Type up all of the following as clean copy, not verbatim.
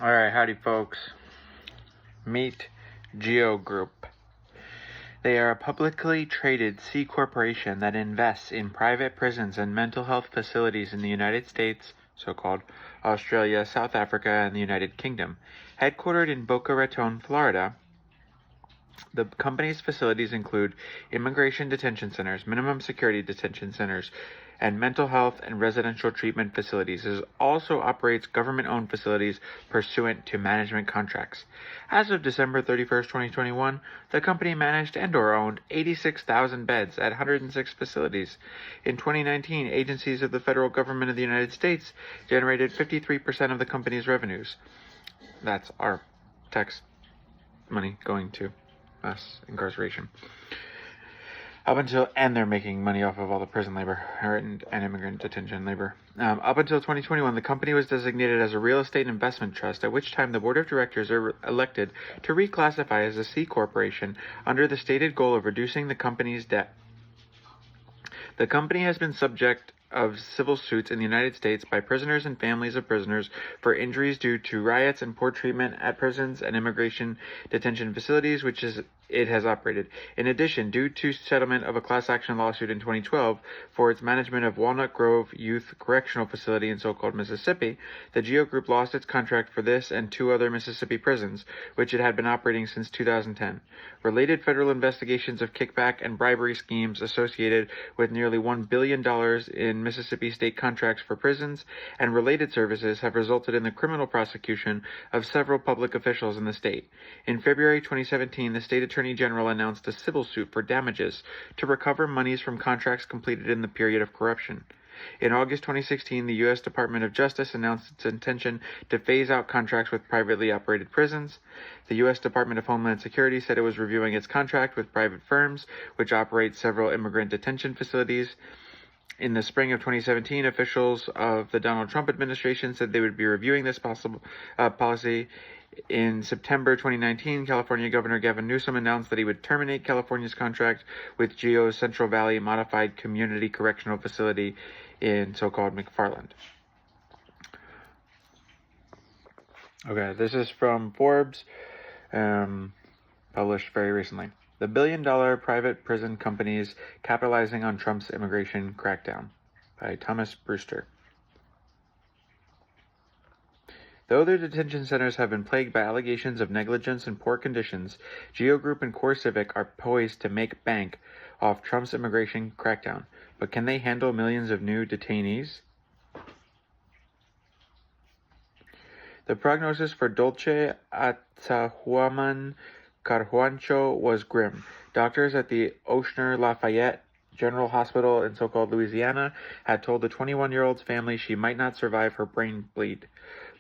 Alright, howdy folks. Meet GEO Group. They are a publicly traded C corporation that invests in private prisons and mental health facilities in the United States, so-called Australia, South Africa, and the United Kingdom. Headquartered in Boca Raton, Florida, the company's facilities include immigration detention centers, minimum security detention centers, and mental health and residential treatment facilities. It also operates government-owned facilities pursuant to management contracts. As of December 31st, 2021, the company managed and/or owned 86,000 beds at 106 facilities. In 2019, agencies of the federal government of the United States generated 53% of the company's revenues. That's our tax money going to mass incarceration. And they're making money off of all the prison labor and immigrant detention labor. Up until 2021, the company was designated as a real estate investment trust, at which time the board of directors are elected to reclassify as a C corporation under the stated goal of reducing the company's debt. The company has been subject of civil suits in the United States by prisoners and families of prisoners for injuries due to riots and poor treatment at prisons and immigration detention facilities, which it has operated. In addition, due to settlement of a class action lawsuit in 2012 for its management of Walnut Grove Youth Correctional Facility in so-called Mississippi, the GEO Group lost its contract for this and two other Mississippi prisons, which it had been operating since 2010. Related federal investigations of kickback and bribery schemes associated with nearly $1 billion in Mississippi state contracts for prisons and related services have resulted in the criminal prosecution of several public officials in the state. In February 2017, the state attorney general announced a civil suit for damages to recover monies from contracts completed in the period of corruption. In August 2016, the U.S. Department of Justice announced its intention to phase out contracts with privately operated prisons. The U.S. Department of Homeland Security said it was reviewing its contract with private firms, which operate several immigrant detention facilities. In the spring of 2017, officials of the Donald Trump administration said they would be reviewing this policy. In September 2019, California Governor Gavin Newsom announced that he would terminate California's contract with GEO's Central Valley Modified Community Correctional Facility in so-called McFarland. Okay, this is from Forbes, published very recently. The billion-dollar private prison companies capitalizing on Trump's immigration crackdown, by Thomas Brewster. Though their detention centers have been plagued by allegations of negligence and poor conditions, GEO Group and CoreCivic are poised to make bank off Trump's immigration crackdown. But can they handle millions of new detainees? The prognosis for Dulce Atahuaman Carhuancho was grim. Doctors at the Ochsner Lafayette General Hospital in so-called Louisiana had told the 21-year-old's family she might not survive her brain bleed.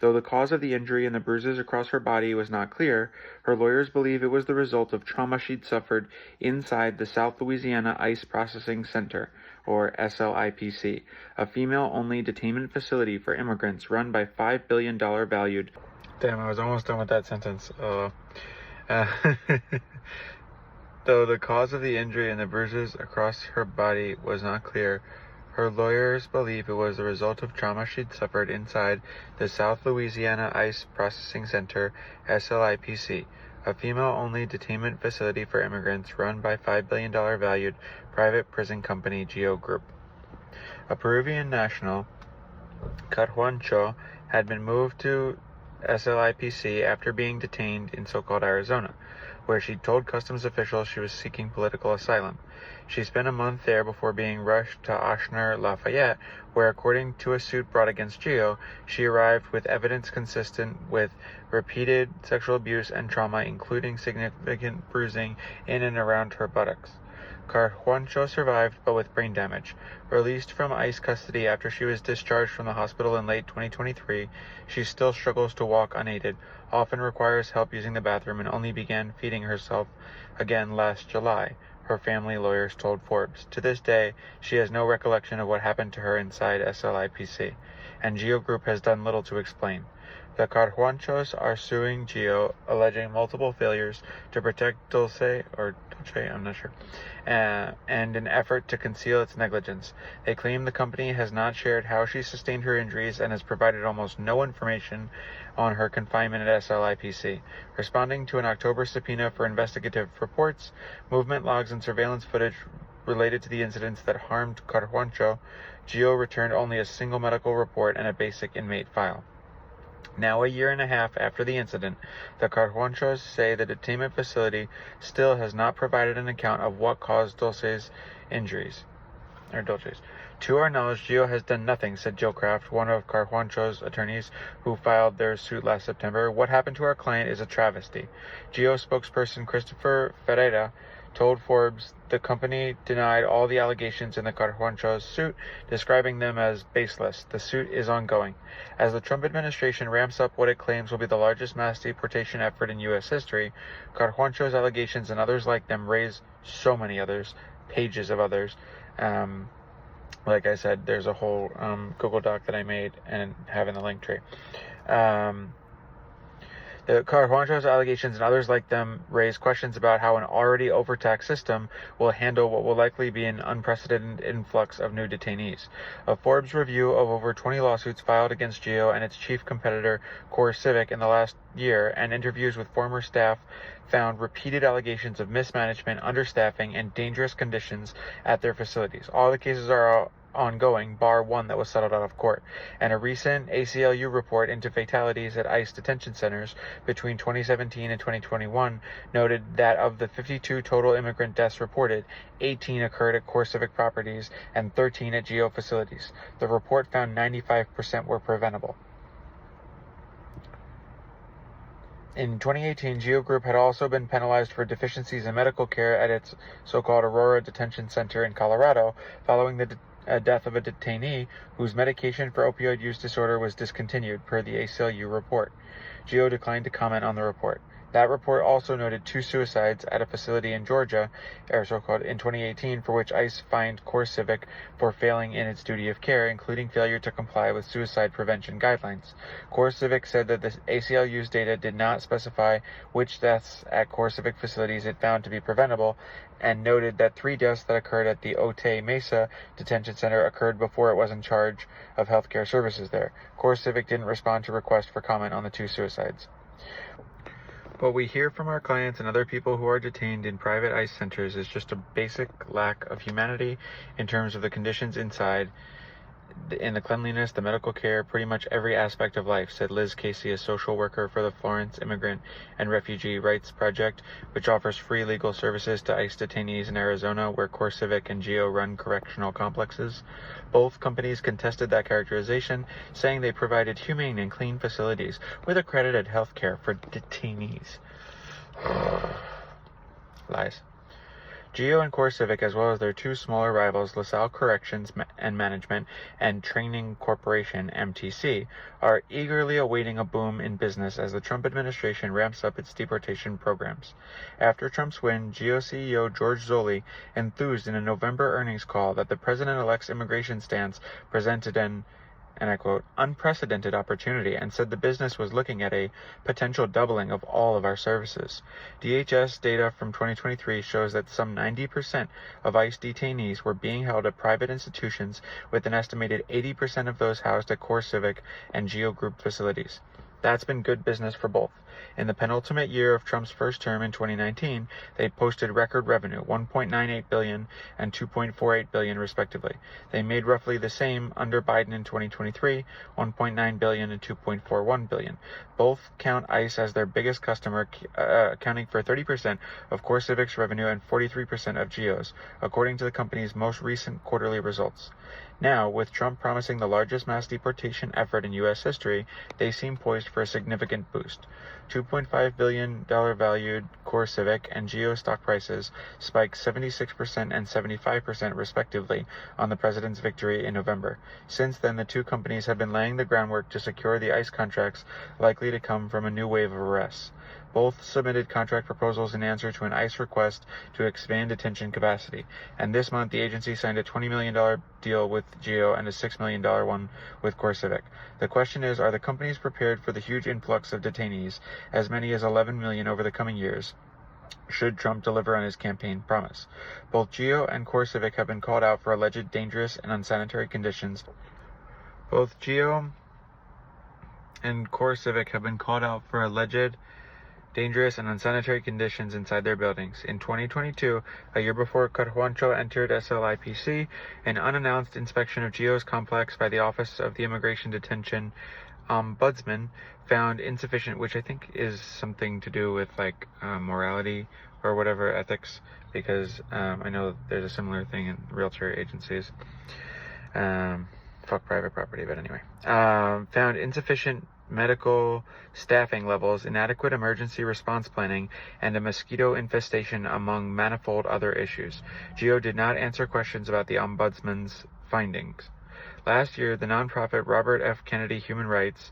Though the cause of the injury and the bruises across her body was not clear, her lawyers believe it was the result of trauma she'd suffered inside the South Louisiana Ice Processing Center, or SLIPC, a female-only detainment facility for immigrants run by $5 billion valued... Damn, I was almost done with that sentence. Though the cause of the injury and the bruises across her body was not clear, her lawyers believe it was the result of trauma she'd suffered inside the South Louisiana Ice Processing Center, SLIPC, a female-only detainment facility for immigrants run by $5 billion valued private prison company GEO Group. A Peruvian national, Carhuancho, had been moved to SLIPC after being detained in so-called Arizona, where she told customs officials she was seeking political asylum. She spent a month there before being rushed to Ochsner Lafayette, where, according to a suit brought against GEO, she arrived with evidence consistent with repeated sexual abuse and trauma, including significant bruising in and around her buttocks. Carhuancho survived, but with brain damage. Released from ICE custody after she was discharged from the hospital in late 2023, she still struggles to walk unaided, often requires help using the bathroom, and only began feeding herself again last July, her family lawyers told Forbes. To this day, she has no recollection of what happened to her inside SLIPC, and GEO Group has done little to explain. The Carhuanchos are suing GEO, alleging multiple failures to protect Dulce, I'm not sure, and an effort to conceal its negligence. They claim the company has not shared how she sustained her injuries and has provided almost no information on her confinement at SLIPC. Responding to an October subpoena for investigative reports, movement logs, and surveillance footage related to the incidents that harmed Carhuancho, GEO returned only a single medical report and a basic inmate file. Now, a year and a half after the incident, the Carhuanchos say the detainment facility still has not provided an account of what caused Dulce's injuries. To our knowledge, GEO has done nothing, said Jill Kraft, one of Carhuancho's attorneys who filed their suit last September. What happened to our client is a travesty. GEO spokesperson Christopher Ferreira told Forbes the company denied all the allegations in the Carhuancho's suit, describing them as baseless. The suit is ongoing. As the Trump administration ramps up what it claims will be the largest mass deportation effort in U.S. history, Carhuancho's allegations and others like them raise so many others, pages of others. Like I said, there's a whole Google Doc that I made and have in the link tree. The Carhuancho's allegations and others like them raise questions about how an already overtaxed system will handle what will likely be an unprecedented influx of new detainees. A Forbes review of over 20 lawsuits filed against GEO and its chief competitor, CoreCivic, in the last year, and interviews with former staff found repeated allegations of mismanagement, understaffing, and dangerous conditions at their facilities. All the cases are ongoing, bar one that was settled out of court. And a recent ACLU report into fatalities at ICE detention centers between 2017 and 2021 noted that of the 52 total immigrant deaths reported, 18 occurred at CoreCivic properties and 13 at GEO facilities. The report found 95% were preventable. In 2018, GEO Group had also been penalized for deficiencies in medical care at its so-called Aurora Detention Center in Colorado, following the death of a detainee whose medication for opioid use disorder was discontinued, per the ACLU report. GEO declined to comment on the report. That report also noted 2 suicides at a facility in Georgia, so-called, in 2018, for which ICE fined CoreCivic for failing in its duty of care, including failure to comply with suicide prevention guidelines. CoreCivic said that the ACLU's data did not specify which deaths at CoreCivic facilities it found to be preventable, and noted that 3 deaths that occurred at the Otay Mesa Detention Center occurred before it was in charge of healthcare services there. CoreCivic didn't respond to requests for comment on the 2 suicides. What we hear from our clients and other people who are detained in private ICE centers is just a basic lack of humanity in terms of the conditions inside, in the cleanliness, the medical care, pretty much every aspect of life, said Liz Casey, a social worker for the Florence Immigrant and Refugee Rights Project, which offers free legal services to ICE detainees in Arizona, where CoreCivic and GEO run correctional complexes. Both companies contested that characterization, saying they provided humane and clean facilities with accredited health care for detainees. Lies. GEO and CoreCivic, as well as their 2 smaller rivals, LaSalle Corrections and Management and Training Corporation, MTC, are eagerly awaiting a boom in business as the Trump administration ramps up its deportation programs. After Trump's win, GEO CEO George Zoley enthused in a November earnings call that the president-elect's immigration stance presented an, and I quote, unprecedented opportunity, and said the business was looking at a potential doubling of all of our services. DHS data from 2023 shows that some 90% of ICE detainees were being held at private institutions, with an estimated 80% of those housed at CoreCivic and GEO Group facilities. That's been good business for both. In the penultimate year of Trump's first term in 2019, they posted record revenue, $1.98 billion and $2.48 billion respectively. They made roughly the same under Biden in 2023, $1.9 billion and $2.41 billion. Both count ICE as their biggest customer, accounting for 30% of CoreCivic's revenue and 43% of GEO's, according to the company's most recent quarterly results. Now, with Trump promising the largest mass deportation effort in U.S. history, they seem poised for a significant boost. $2.5 billion valued CoreCivic and GEO stock prices spiked 76% and 75% respectively on the president's victory in November. Since then, the 2 companies have been laying the groundwork to secure the ICE contracts likely to come from a new wave of arrests. Both submitted contract proposals in answer to an ICE request to expand detention capacity, and this month the agency signed a $20 million deal with GEO and a $6 million one with CoreCivic. The question is, are the companies prepared for the huge influx of detainees, as many as 11 million over the coming years, should Trump deliver on his campaign promise? Both GEO and CoreCivic have been called out for alleged dangerous and unsanitary conditions. Both GEO and Core Civic have been called out for alleged dangerous and unsanitary conditions inside their buildings. In 2022, a year before Carhuancho entered SLIPC, an unannounced inspection of GEO's complex by the Office of the Immigration Detention Ombudsman found insufficient, which I think is something to do with like morality or whatever, ethics, because I know there's a similar thing in realtor agencies. Fuck private property, but anyway. Found insufficient medical staffing levels, inadequate emergency response planning, and a mosquito infestation among manifold other issues. GEO did not answer questions about the Ombudsman's findings. Last year, the nonprofit Robert F. Kennedy Human Rights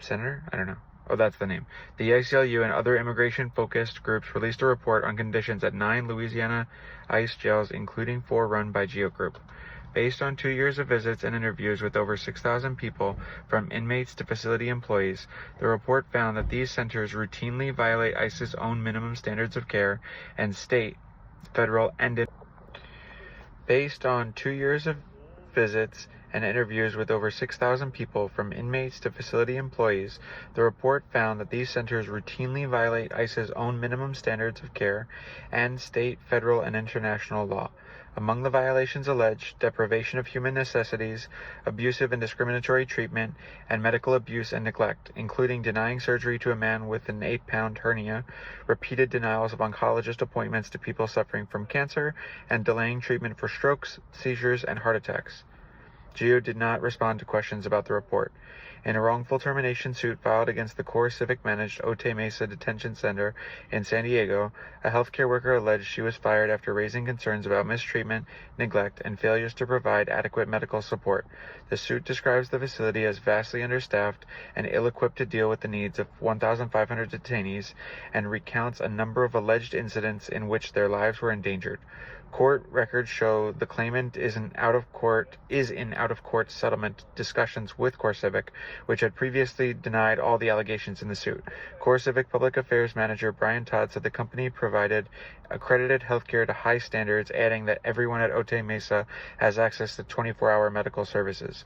Center? I don't know. Oh, that's the name. The ACLU and other immigration-focused groups released a report on conditions at 9 Louisiana ICE jails, including 4 run by GEO Group. Based on 2 years of visits and interviews with over 6,000 people, from inmates to facility employees, the report found that these centers routinely violate ICE's own minimum standards of care and state, federal, and based on 2 years of visits and interviews with over 6,000 people, from inmates to facility employees, the report found that these centers routinely violate ICE's own minimum standards of care and state, federal, and international law. Among the violations alleged, deprivation of human necessities, abusive and discriminatory treatment, and medical abuse and neglect, including denying surgery to a man with an 8-pound hernia, repeated denials of oncologist appointments to people suffering from cancer, and delaying treatment for strokes, seizures, and heart attacks. GEO did not respond to questions about the report. In a wrongful termination suit filed against the Core Civic-managed Otay Mesa Detention Center in San Diego, a healthcare worker alleged she was fired after raising concerns about mistreatment, neglect, and failures to provide adequate medical support. The suit describes the facility as vastly understaffed and ill-equipped to deal with the needs of 1,500 detainees, and recounts a number of alleged incidents in which their lives were endangered. Court records show the claimant is in out-of-court settlement discussions with CoreCivic, which had previously denied all the allegations in the suit. CoreCivic Public Affairs Manager Brian Todd said the company provided accredited healthcare to high standards, adding that everyone at Otay Mesa has access to 24-hour medical services.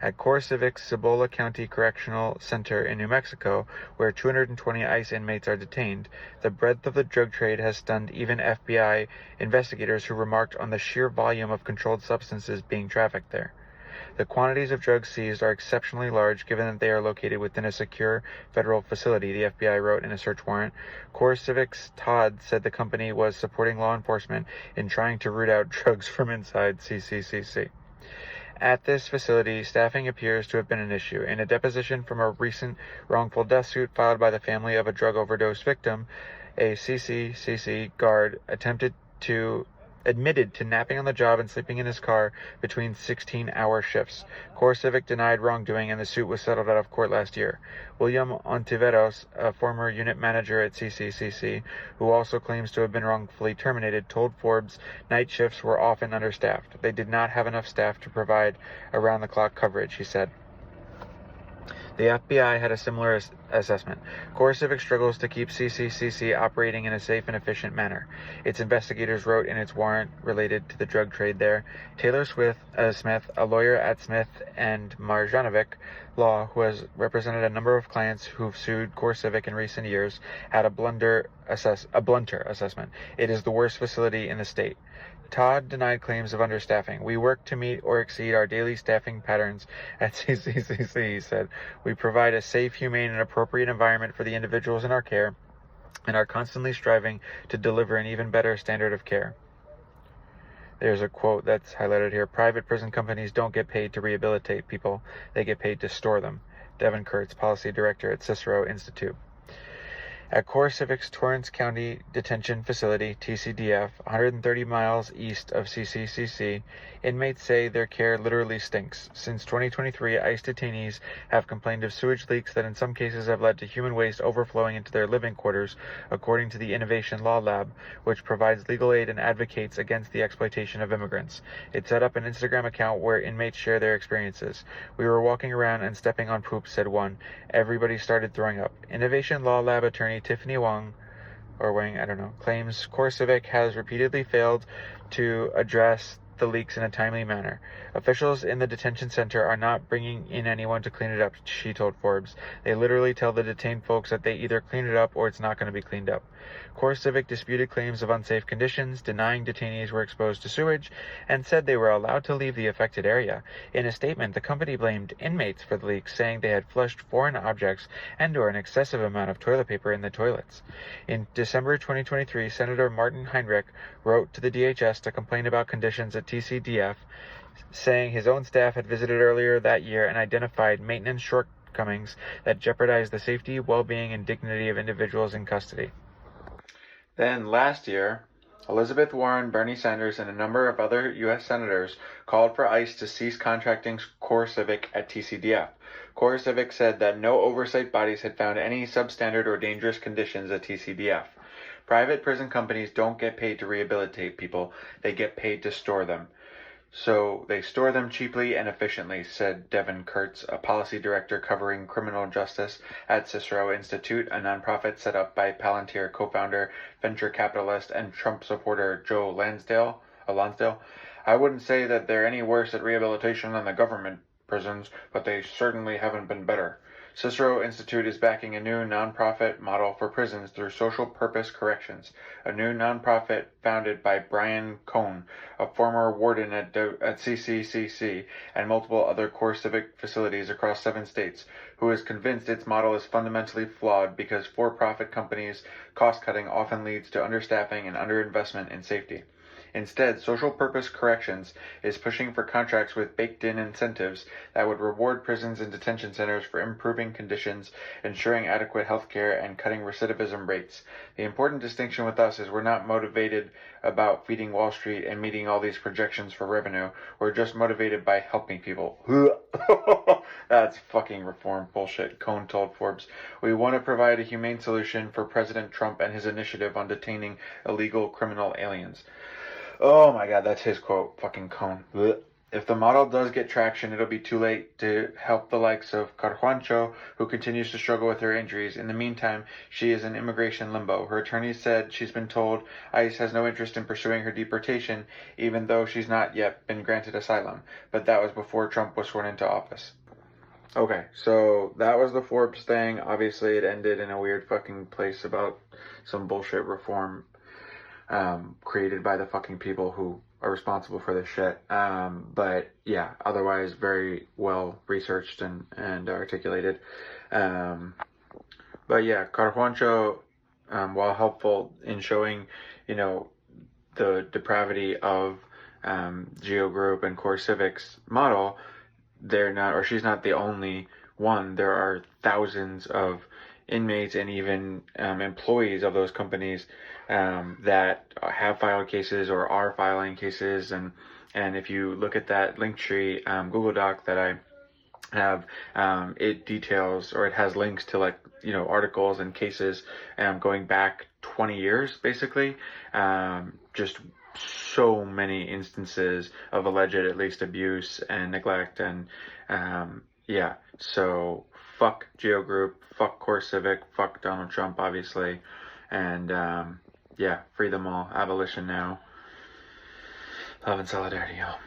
At CoreCivic's Cibola County Correctional Center in New Mexico, where 220 ICE inmates are detained, the breadth of the drug trade has stunned even FBI investigators who remarked on the sheer volume of controlled substances being trafficked there. The quantities of drugs seized are exceptionally large given that they are located within a secure federal facility, the FBI wrote in a search warrant. CoreCivic's Todd said the company was supporting law enforcement in trying to root out drugs from inside CCCC. At this facility, staffing appears to have been an issue. In a deposition from a recent wrongful death suit filed by the family of a drug overdose victim, a CCCC guard admitted to napping on the job and sleeping in his car between 16-hour shifts. CoreCivic denied wrongdoing, and the suit was settled out of court last year. William Ontiveros, a former unit manager at CCCC, who also claims to have been wrongfully terminated, told Forbes night shifts were often understaffed. They did not have enough staff to provide around-the-clock coverage, he said. The FBI had a similar assessment. CoreCivic struggles to keep CCCC operating in a safe and efficient manner. Its investigators wrote in its warrant related to the drug trade there. Taylor Smith, a lawyer at Smith and Marjanovic Law, who has represented a number of clients who've sued CoreCivic in recent years, had a blunter assessment. It is the worst facility in the state. Todd denied claims of understaffing. We work to meet or exceed our daily staffing patterns at CCCC, he said. We provide a safe, humane, and appropriate environment for the individuals in our care and are constantly striving to deliver an even better standard of care. There's a quote that's highlighted here. Private prison companies don't get paid to rehabilitate people. They get paid to store them. Devin Kurtz, Policy Director at Cicero Institute. At CoreCivic's Torrance County Detention Facility, TCDF, 130 miles east of CCCC, inmates say their care literally stinks. Since 2023, ICE detainees have complained of sewage leaks that in some cases have led to human waste overflowing into their living quarters, according to the Innovation Law Lab, which provides legal aid and advocates against the exploitation of immigrants. It set up an Instagram account where inmates share their experiences. We were walking around and stepping on poop, said one. Everybody started throwing up. Innovation Law Lab attorney Tiffany Wang, claims CoreCivic has repeatedly failed to address the leaks in a timely manner. Officials in the detention center are not bringing in anyone to clean it up, she told Forbes. They literally tell the detained folks that they either clean it up or it's not going to be cleaned up. Core Civic disputed claims of unsafe conditions, denying detainees were exposed to sewage, and said they were allowed to leave the affected area. In a statement, the company blamed inmates for the leaks, saying they had flushed foreign objects and/or an excessive amount of toilet paper in the toilets. In December 2023, Senator Martin Heinrich wrote to the DHS to complain about conditions at TCDF, saying his own staff had visited earlier that year and identified maintenance shortcomings that jeopardized the safety, well-being, and dignity of individuals in custody. Then last year, Elizabeth Warren, Bernie Sanders, and a number of other U.S. senators called for ICE to cease contracting Core Civic at TCDF. Core Civic said that no oversight bodies had found any substandard or dangerous conditions at TCDF. Private prison companies don't get paid to rehabilitate people, they get paid to store them. So they store them cheaply and efficiently, said Devin Kurtz, a policy director covering criminal justice at Cicero Institute, a nonprofit set up by Palantir co-founder, venture capitalist, and Trump supporter Joe Lansdale. I wouldn't say that they're any worse at rehabilitation than the government prisons, but they certainly haven't been better. Cicero Institute is backing a new nonprofit model for prisons through social purpose corrections, a new nonprofit founded by Brian Cohn, a former warden at CCCC and multiple other core civic facilities across 7 states, who is convinced its model is fundamentally flawed because for-profit companies' cost-cutting often leads to understaffing and underinvestment in safety. Instead, social purpose corrections is pushing for contracts with baked-in incentives that would reward prisons and detention centers for improving conditions, ensuring adequate health care, and cutting recidivism rates. The important distinction with us is we're not motivated about feeding Wall Street and meeting all these projections for revenue. We're just motivated by helping people. That's fucking reform bullshit, Cohn told Forbes. We want to provide a humane solution for President Trump and his initiative on detaining illegal criminal aliens. Oh my god, that's his quote, fucking Cohn. If the model does get traction, it'll be too late to help the likes of Carjuancho, who continues to struggle with her injuries. In the meantime, she is in immigration limbo. Her attorney said she's been told ICE has no interest in pursuing her deportation, even though she's not yet been granted asylum. But that was before Trump was sworn into office. Okay, so that was the Forbes thing. Obviously, it ended in a weird fucking place about some bullshit reform created by the fucking people who are responsible for this shit. But yeah, otherwise very well researched and articulated. But yeah, Carjuancho, while helpful in showing, the depravity of GEO Group and Core Civic's model, she's not the only one. There are thousands of inmates and even employees of those companies that have filed cases or are filing cases, and if you look at that Linktree Google Doc that I have, it details, or it has links to articles and cases going back 20 years basically, just so many instances of alleged at least abuse and neglect, and so fuck GEO Group, fuck Core Civic, fuck Donald Trump obviously, and free them all. Abolition now. Love and solidarity, y'all.